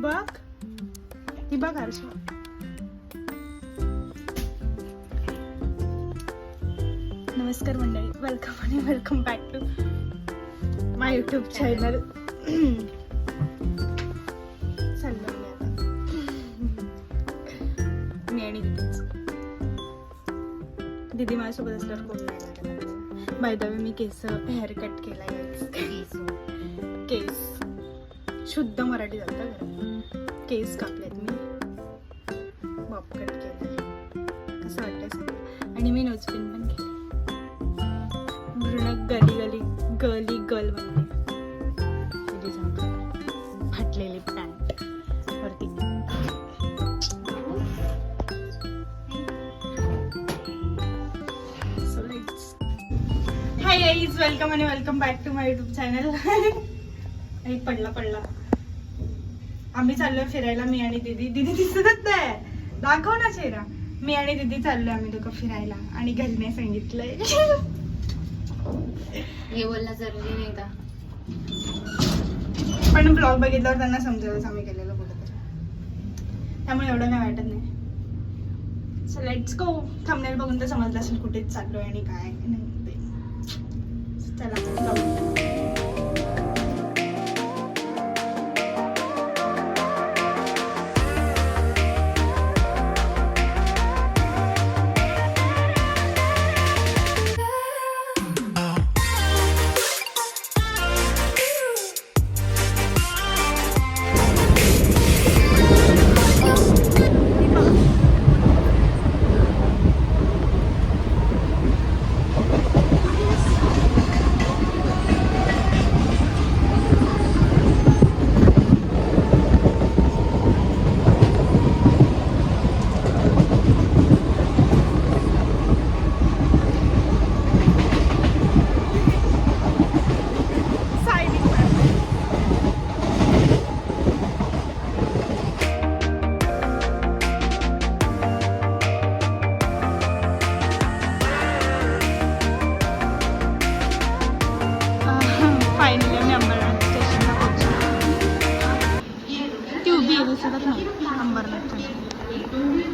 ती बघ आरशा. नमस्कार मंडळी, welcome back to my YouTube channel. चाललो मी आणि दीदी माझ्यासोबत असल्यावर कोण नाही लागत. बाय द वे मी हेअर कट केला. केस शुद्ध मराठी जातं. केस कापलेत मी, बॉब कट केलं. कसं वाटतं? आणि मी नोजपिन पण केली. पूर्ण गली गर्ल बनते. फाटलेली पॅन्ट वरती. So let's hi guys, welcome back to my YouTube channel. पडला आम्ही चाललोय फिरायला. मी आणि दीदी दिसतच नाही. दाखव ना चेहरा. मी आणि दीदी चाललोय आम्ही दोघं फिरायला. आणि घरने सांगितलंय हे बोलणं जरुरी नाही का? पण ब्लॉग बघितल्यावर त्यांना समजेलच आम्ही गेलेलो कुठेतरी. त्यामुळे एवढं काय वाटत नाही. So let's go. थंबनेल बघून तर समजलं असेल कुठेच चाललोय आणि काय नाही ते. चला जाऊ.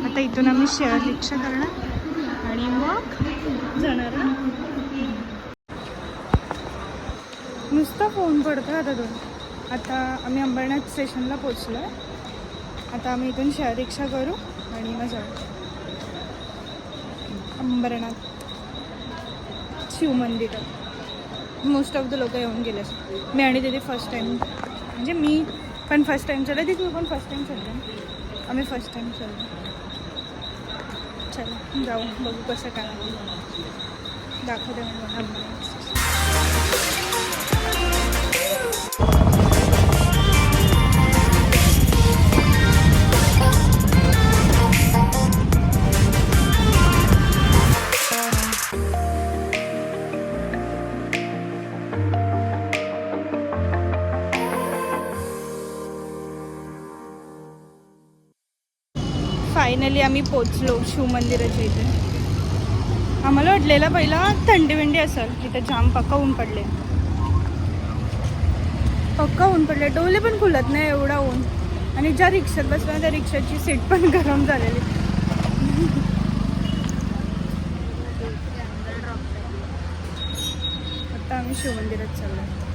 आता इथून आम्ही शेअर रिक्षा करणार आणि मग जाणार. नुसता फोन पडतो आता तो. आता आम्ही अंबरनाथ स्टेशनला पोचलो आहे. आता आम्ही इथून शेअर रिक्षा करू आणि मग जाऊ अंबरनाथ शिव मंदिरात. मोस्ट ऑफ द लोक येऊन गेले. मी आणि तिथे फर्स्ट टाईम, म्हणजे मी पण फर्स्ट टाईम चाललं. तिथे पण फर्स्ट टाईम चाललं. आम्ही फर्स्ट टाईम चाललो. चला जाऊ, बघू कसं काय दाखवते मला. फायनली आम्ही पोचलो शिव मंदिराच्या इथे. आम्हाला वाटलेलं पहिला थंडी असेल. इथे जाम पक्का ऊन पडले. डोले पण खुलत नाही एवढा ऊन. आणि ज्या रिक्षात बसल्या त्या रिक्षाची सीट पण गरम झालेली. आता आम्ही शिव मंदिरात चाललो.